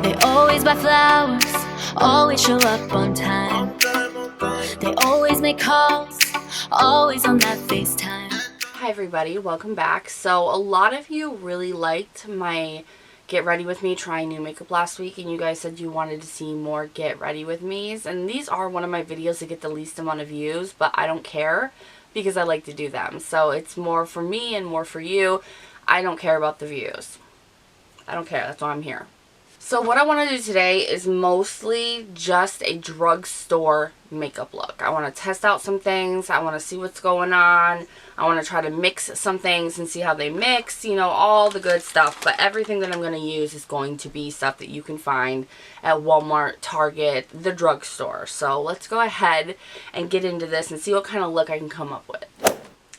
They always buy flowers, always show up on time. They always make calls, always on that FaceTime. Hi everybody, welcome back. So a lot of you really liked my get ready with me trying new makeup last week, and you guys said you wanted to see more get ready with me's, and these are one of my videos that get the least amount of views, but I don't care because I like to do them. So it's more for me and more for you. I don't care about the views. I don't care. That's why I'm here. So what I want to do today is mostly just a drugstore makeup look. I want to test out some things. I want to see what's going on. I want to try to mix some things and see how they mix, you know, all the good stuff. But everything that I'm going to use is going to be stuff that you can find at Walmart, Target, the drugstore. So let's go ahead and get into this and see what kind of look I can come up with.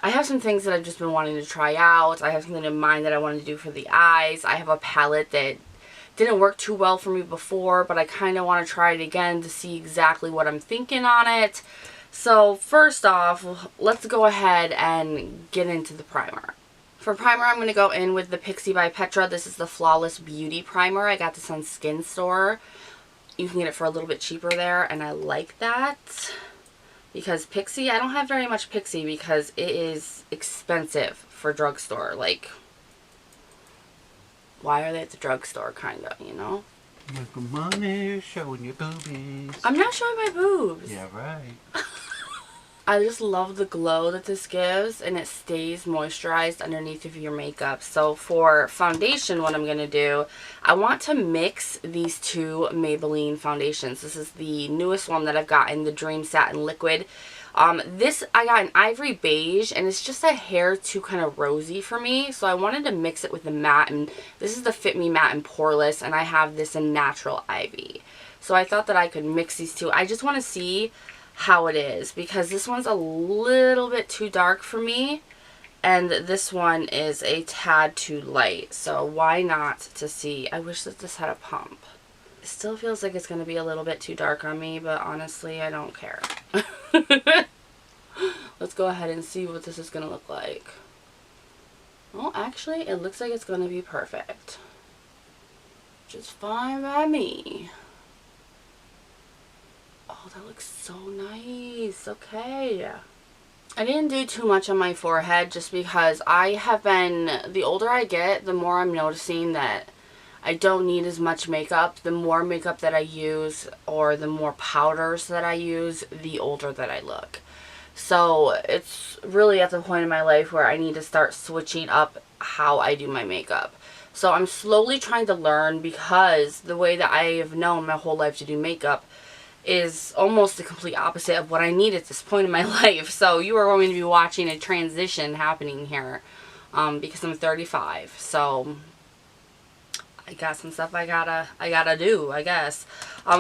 I have some things that I've just been wanting to try out. I have something in mind that I want to do for the eyes. I have a palette that didn't work too well for me before, but I kind of want to try it again to see exactly what I'm thinking on it. So first off, let's go ahead and get into the primer. For primer, I'm going to go in with the Pixi by Petra. This is the Flawless Beauty Primer. I got this on Skin Store. You can get it for a little bit cheaper there, and I like that. Because Pixi, I don't have very much Pixi because it is expensive for drugstore. Like, why are they at the drugstore, kind of, you know? Making money, showing your boobies. I'm not showing my boobs. Yeah, right. I just love the glow that this gives, and it stays moisturized underneath of your makeup. So for foundation, what I'm going to do, I want to mix these two Maybelline foundations. This is the newest one that I've gotten, the Dream Satin Liquid. This I got an ivory beige, and it's just a hair too kind of rosy for me, so I wanted to mix it with the matte, and this is the Fit Me Matte and Poreless, and I have this in Natural Ivy. So I thought that I could mix these two. I just want to see how it is, because this one's a little bit too dark for me, and this one is a tad too light, so why not to see. I wish that this had a pump. It still feels like it's going to be a little bit too dark on me, but honestly, I don't care. Let's go ahead and see what this is going to look like. Well, actually, it looks like it's going to be perfect. Which is fine by me. Oh, that looks so nice. Okay. I didn't do too much on my forehead just because I have been, the older I get, the more I'm noticing that I don't need as much makeup. The more makeup that I use, or the more powders that I use, the older that I look. So it's really at the point in my life where I need to start switching up how I do my makeup. So I'm slowly trying to learn, because the way that I have known my whole life to do makeup is almost the complete opposite of what I need at this point in my life. So you are going to be watching a transition happening here, because I'm 35. So I got some stuff I gotta do, I guess.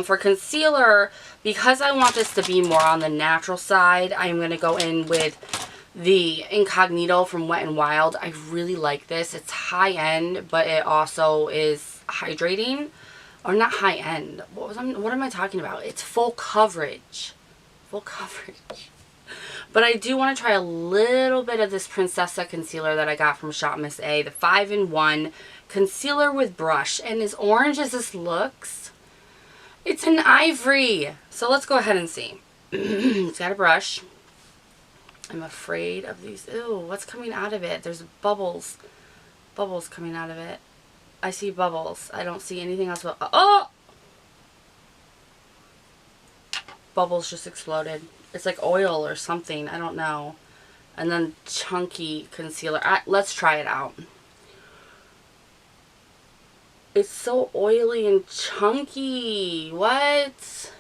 For concealer, because I want this to be more on the natural side, I'm gonna go in with the Incognito from Wet n Wild. I really like this. It's high end, but it also is hydrating. Or not high end. What am I talking about? It's full coverage. Full coverage. But I do want to try a little bit of this Princessa concealer that I got from ShopMissA, the 5-in-1 concealer with brush. And as orange as this looks, it's an ivory. So let's go ahead and see. It's got a brush. I'm afraid of these. Ew, what's coming out of it? There's bubbles. Bubbles coming out of it. I see bubbles. I don't see anything else but... Oh! Bubbles just exploded. It's like oil or something. I don't know. And then chunky concealer. Let's try it out. It's so oily and chunky. What?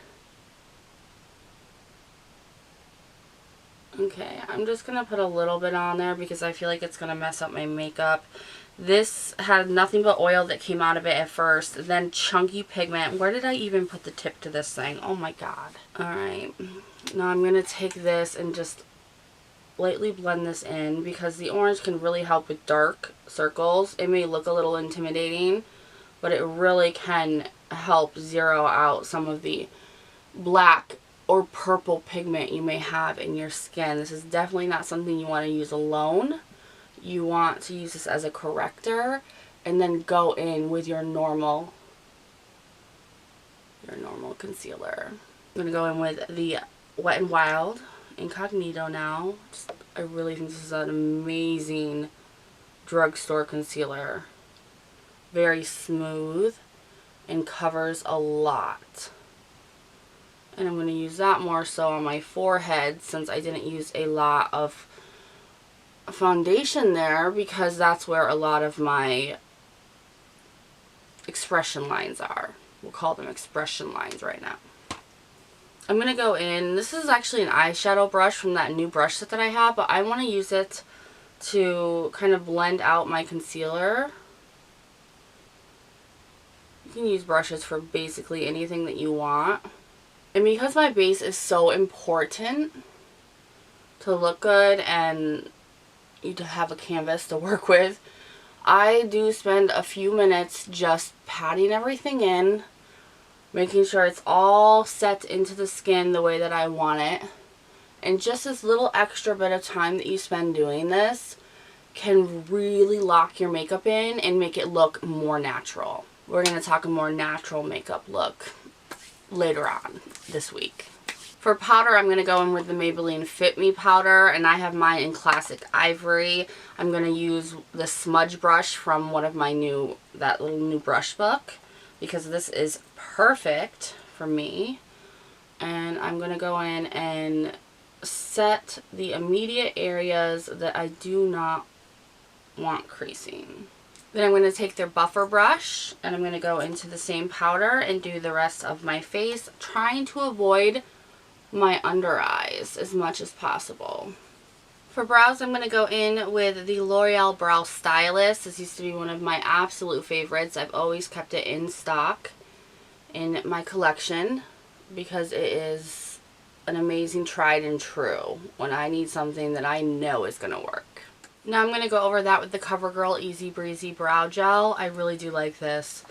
Okay, I'm just going to put a little bit on there because I feel like it's going to mess up my makeup. This had nothing but oil that came out of it at first. Then chunky pigment. Where did I even put the tip to this thing? Oh my god. Alright. Now I'm going to take this and just lightly blend this in, because the orange can really help with dark circles. It may look a little intimidating, but it really can help zero out some of the black or purple pigment you may have in your skin. This is definitely not something you want to use alone. You want to use this as a corrector and then go in with your normal concealer. I'm going to go in with the Wet n Wild Incognito now. I really think this is an amazing drugstore concealer. Very smooth and covers a lot. And I'm going to use that more so on my forehead since I didn't use a lot of foundation there, because that's where a lot of my expression lines are. We'll call them expression lines right now. I'm going to go in, this is actually an eyeshadow brush from that new brush set that I have, but I want to use it to kind of blend out my concealer. You can use brushes for basically anything that you want. And because my base is so important to look good and you to have a canvas to work with, I do spend a few minutes just patting everything in, making sure it's all set into the skin the way that I want it. And just this little extra bit of time that you spend doing this can really lock your makeup in and make it look more natural. We're going to talk a more natural makeup look later on this week. For powder, I'm going to go in with the Maybelline Fit Me Powder, and I have mine in Classic Ivory. I'm going to use the smudge brush from one of my that little new brush book, because this is perfect for me. And I'm going to go in and set the immediate areas that I do not want creasing. Then I'm going to take their buffer brush and I'm going to go into the same powder and do the rest of my face, trying to avoid my under eyes as much as possible. For brows, I'm going to go in with the L'Oreal Brow Stylus. This used to be one of my absolute favorites. I've always kept it in stock in my collection because it is an amazing tried and true when I need something that I know is going to work. Now I'm going to go over that with the CoverGirl Easy Breezy Brow Gel. I really do like this.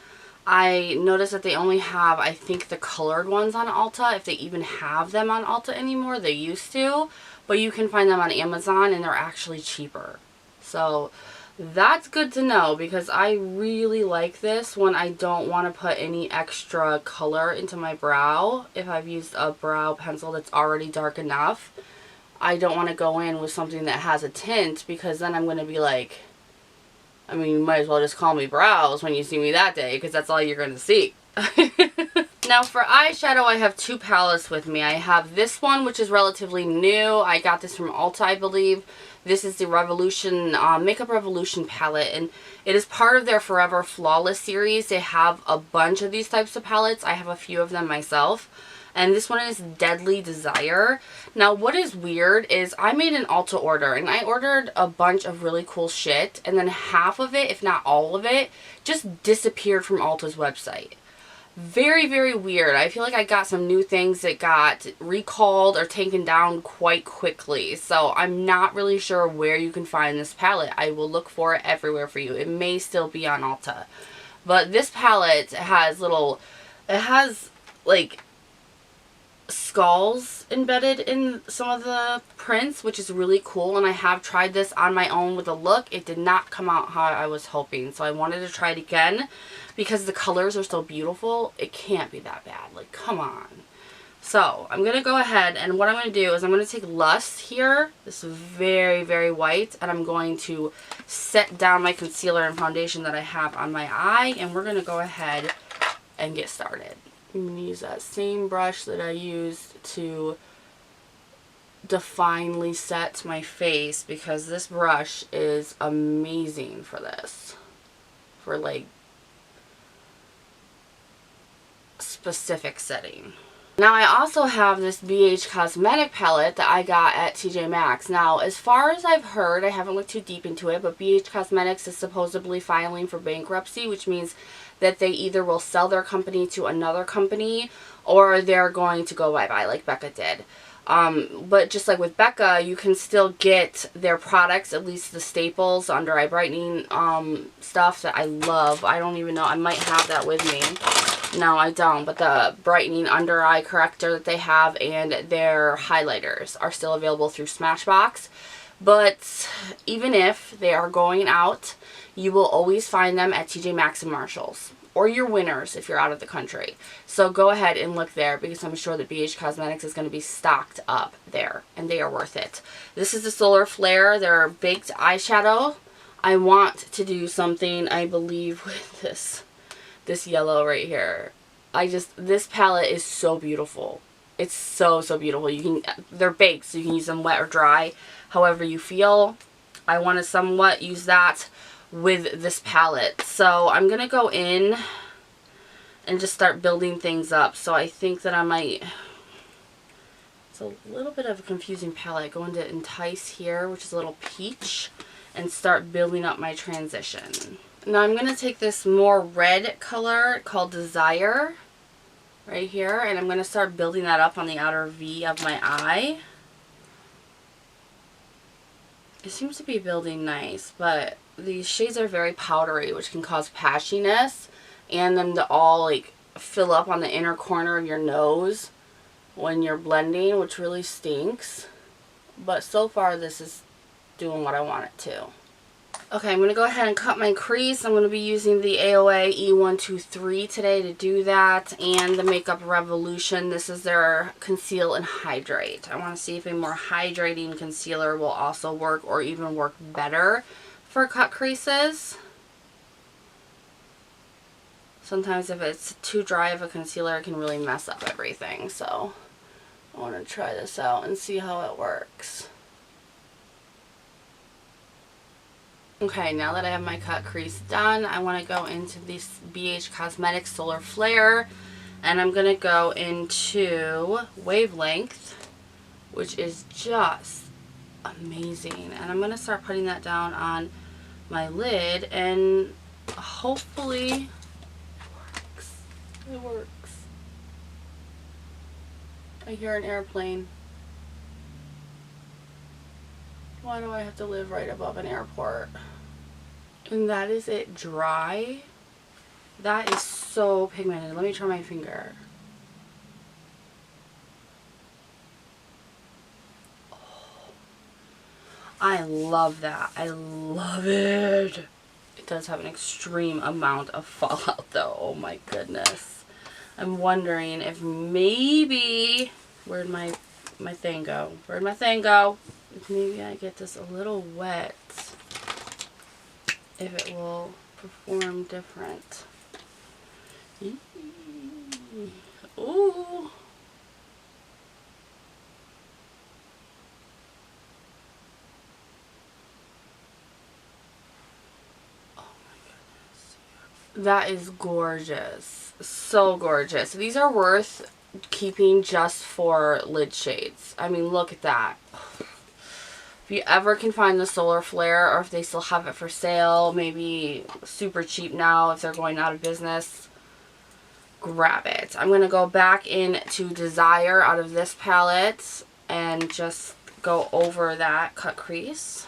I noticed that they only have, I think, the colored ones on Ulta, if they even have them on Ulta anymore. They used to, but you can find them on Amazon and they're actually cheaper. So that's good to know, because I really like this when I don't want to put any extra color into my brow. If I've used a brow pencil that's already dark enough, I don't want to go in with something that has a tint, because then I'm going to be like, I mean, you might as well just call me brows when you see me that day, because that's all you're going to see. Now for eyeshadow, I have two palettes with me. I have this one, which is relatively new. I got this from Ulta, I believe. This is the Revolution, Makeup Revolution palette, and it is part of their Forever Flawless series. They have a bunch of these types of palettes. I have a few of them myself. And this one is Deadly Desire. Now, what is weird is I made an Ulta order, and I ordered a bunch of really cool shit, and then half of it, if not all of it, just disappeared from Ulta's website. Very, very weird. I feel like I got some new things that got recalled or taken down quite quickly. So I'm not really sure where you can find this palette. I will look for it everywhere for you. It may still be on Ulta. But this palette has like skulls embedded in some of the prints, which is really cool, and I have tried this on my own with a look. It did not come out how I was hoping, so I wanted to try it again because the colors are so beautiful. It can't be that bad, like, come on. So I'm gonna go ahead, and what I'm gonna do is I'm gonna take Lust here, this very, very white, and I'm going to set down my concealer and foundation that I have on my eye, and we're gonna go ahead and get started. I'm going to use that same brush that I used to definely set my face, because this brush is amazing for this. For like specific setting. Now I also have this BH Cosmetic palette that I got at TjMaxx. Now as far as I've heard, I haven't looked too deep into it, but BH Cosmetics is supposedly filing for bankruptcy, which means that they either will sell their company to another company or they're going to go bye-bye like Becca did. But just like with Becca, you can still get their products, at least the staples, under eye brightening stuff that I love. I don't even know, I might have that with me. No, I don't, but the brightening under eye corrector that they have and their highlighters are still available through Smashbox. But even if they are going out, you will always find them at TjMaxx and Marshalls. or your winners if you're out of the country. So go ahead and look there, because I'm sure that BH Cosmetics is going to be stocked up there, and they are worth it. This is the Solar Flare. They're baked eyeshadow. I want to do something, I believe, with this yellow right here. This palette is so beautiful. It's so beautiful. They're baked, so you can use them wet or dry, however you feel. I want to somewhat use that with this palette. So I'm going to go in and just start building things up. So I think that I might, it's a little bit of a confusing palette. Go into Entice here, which is a little peach, and start building up my transition. Now I'm going to take this more red color called Desire right here, and I'm going to start building that up on the outer V of my eye. It seems to be building nice, but these shades are very powdery, which can cause patchiness, and them to all like fill up on the inner corner of your nose when you're blending, which really stinks. But so far this is doing what I want it to. Okay, I'm going to go ahead and cut my crease. I'm going to be using the AOA E123 today to do that, and the Makeup Revolution. This is their Conceal and Hydrate. I want to see if a more hydrating concealer will also work, or even work better for cut creases. Sometimes if it's too dry of a concealer, it can really mess up everything. So I want to try this out and see how it works. Okay, now that I have my cut crease done, I want to go into this BH Cosmetics Solar Flare, and I'm going to go into Wavelength, which is just amazing. And I'm going to start putting that down on my lid, and hopefully it works. I hear an airplane. Why do I have to live right above an airport? And that is it dry. That is so pigmented. Let me try my finger. Oh, I love that. I love it. It does have an extreme amount of fallout though. Oh my goodness. I'm wondering if maybe, where'd my thing go? Where'd my thing go? If maybe I get this a little wet, if it will perform different. Ooh. Oh my goodness. That is gorgeous. So gorgeous. These are worth keeping just for lid shades. I mean, look at that. If you ever can find the Solar Flare, or if they still have it for sale, maybe super cheap now if they're going out of business, grab it. I'm going to go back into Desire out of this palette and just go over that cut crease.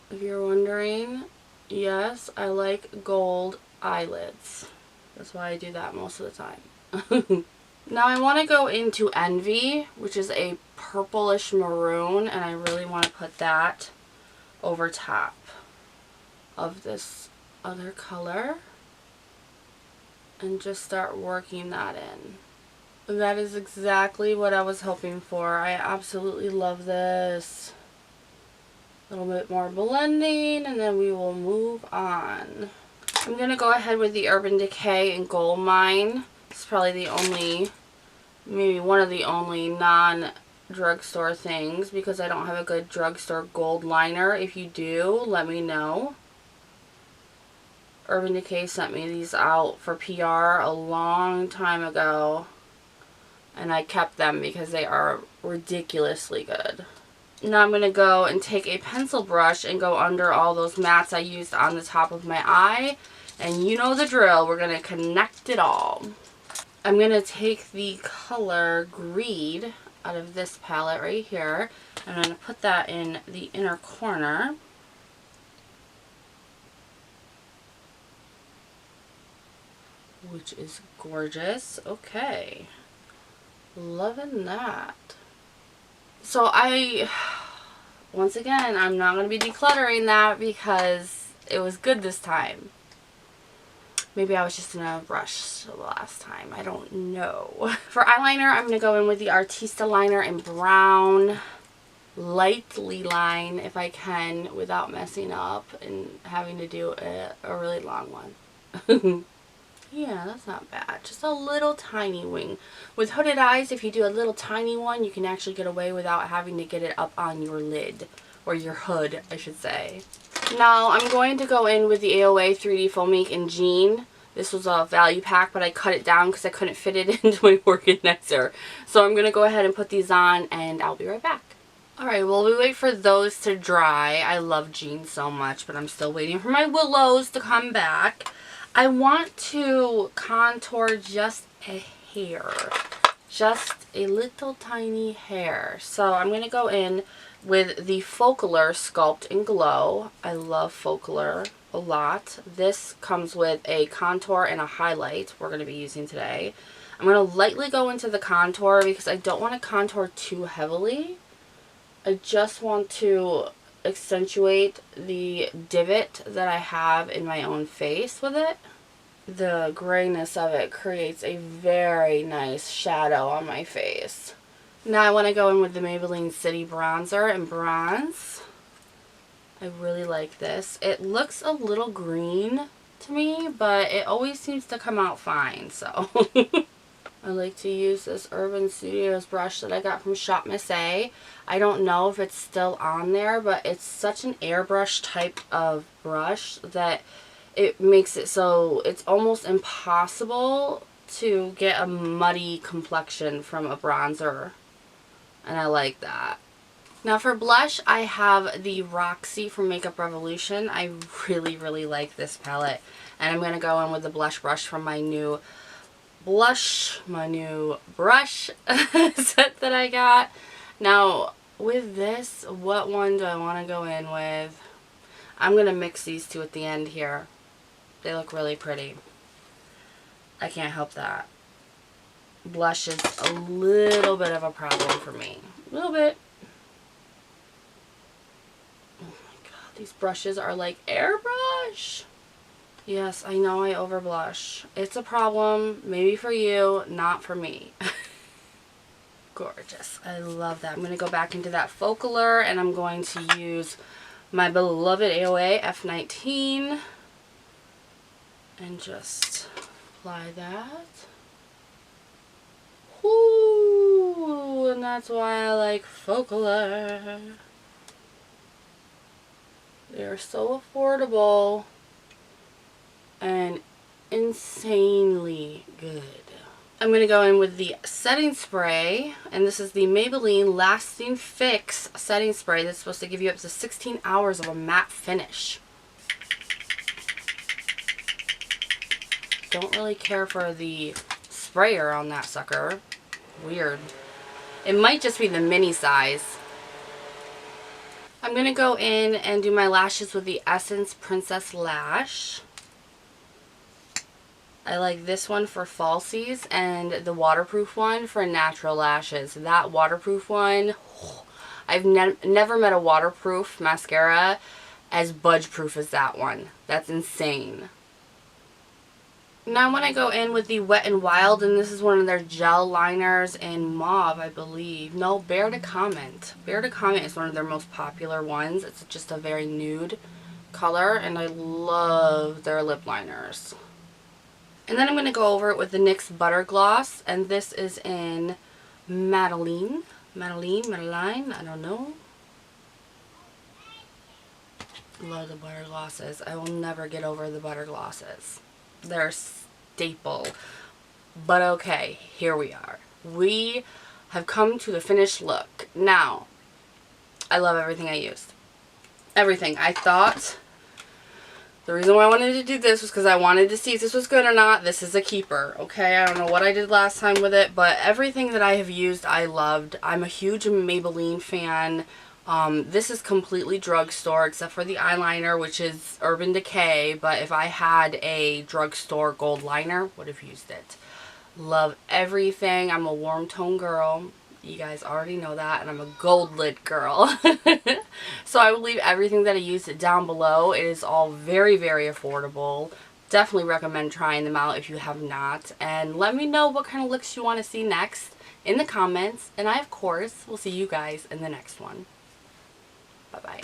If you're wondering, yes, I like gold eyelids. That's why I do that most of the time. Now I want to go into Envy, which is a purplish maroon, and I really want to put that over top of this other color and just start working that in. That is exactly what I was hoping for. I absolutely love this. A little bit more blending, and then we will move on. I'm going to go ahead with the Urban Decay and Goldmine. It's probably the only, maybe one of the only non-drugstore things, because I don't have a good drugstore gold liner. If you do, let me know. Urban Decay sent me these out for PR a long time ago, and I kept them because they are ridiculously good. Now I'm going to go and take a pencil brush and go under all those mattes I used on the top of my eye, and you know the drill. We're going to connect it all. I'm going to take the color Greed out of this palette right here. I'm going to put that in the inner corner. Which is gorgeous. Okay. Loving that. So once again, I'm not going to be decluttering that because it was good this time. Maybe I was just in a rush the last time. I don't know. For eyeliner, I'm going to go in with the Artista liner in brown. Lightly line if I can without messing up and having to do a really long one. Yeah, that's not bad. Just a little tiny wing. With hooded eyes, if you do a little tiny one, you can actually get away without having to get it up on your lid. Or your hood, I should say. Now, I'm going to go in with the AOA 3D Foam Ink in Jean. This was a value pack, but I cut it down because I couldn't fit it into my organizer. So I'm going to go ahead and put these on, and I'll be right back. Alright, while we wait for those to dry, I love Jean so much, but I'm still waiting for my willows to come back. I want to contour just a hair. Just a little tiny hair. So I'm going to go in with the Focallure Sculpt and Glow. I love Focallure a lot. This comes with a contour and a highlight we're going to be using today. I'm going to lightly go into the contour because I don't want to contour too heavily. I just want to accentuate the divot that I have in my own face with it. The grayness of it creates a very nice shadow on my face. Now I want to go in with the Maybelline City Bronzer in bronze. I really like this. It looks a little green to me, but it always seems to come out fine, so. I like to use this Urban Studios brush that I got from ShopMissA. I don't know if it's still on there, but it's such an airbrush type of brush that it makes it so it's almost impossible to get a muddy complexion from a bronzer. And I like that. Now for blush, I have the Roxi from Makeup Revolution. I really, really like this palette. And I'm going to go in with the blush brush from my new brush set that I got. Now with this, what one do I want to go in with? I'm going to mix these two at the end here. They look really pretty. I can't help that. Blush is a little bit of a problem for me. A little bit. Oh my god, these brushes are like airbrush. Yes, I know I overblush. It's a problem, maybe for you, not for me. Gorgeous. I love that. I'm going to go back into that Focallure and I'm going to use my beloved AOA F19 and just apply that. Ooh, and that's why I like Focallure. They're so affordable and insanely good. I'm going to go in with the setting spray, and this is the Maybelline Lasting Fix setting spray that's supposed to give you up to 16 hours of a matte finish. Don't really care for the sprayer on that sucker. Weird. It might just be the mini size. I'm going to go in and do my lashes with the Essence Princess Lash. I like this one for falsies and the waterproof one for natural lashes. That waterproof one, I've never met a waterproof mascara as budge proof as that one. That's insane. Now I want to go in with the Wet n Wild, and this is one of their gel liners in mauve, I believe. No, Bear to Comment. Bear to Comment is one of their most popular ones. It's just a very nude color, and I love their lip liners. And then I'm going to go over it with the NYX Butter Gloss, and this is in Madeleine, I don't know. Love the butter glosses. I will never get over the butter glosses. They're a staple. But okay, here we are. We have come to the finished look. Now, I love everything I used. Everything. I thought the reason why I wanted to do this was because I wanted to see if this was good or not. This is a keeper, okay? I don't know what I did last time with it, but everything that I have used, I loved. I'm a huge Maybelline fan. This is completely drugstore except for the eyeliner, which is Urban Decay, but if I had a drugstore gold liner, would have used it. Love everything. I'm a warm tone girl. You guys already know that, and I'm a gold lid girl. So I will leave everything that I used down below. It is all very, very affordable. definitely recommend trying them out if you have not. And let me know what kind of looks you want to see next in the comments. And I, of course, will see you guys in the next one. Bye-bye.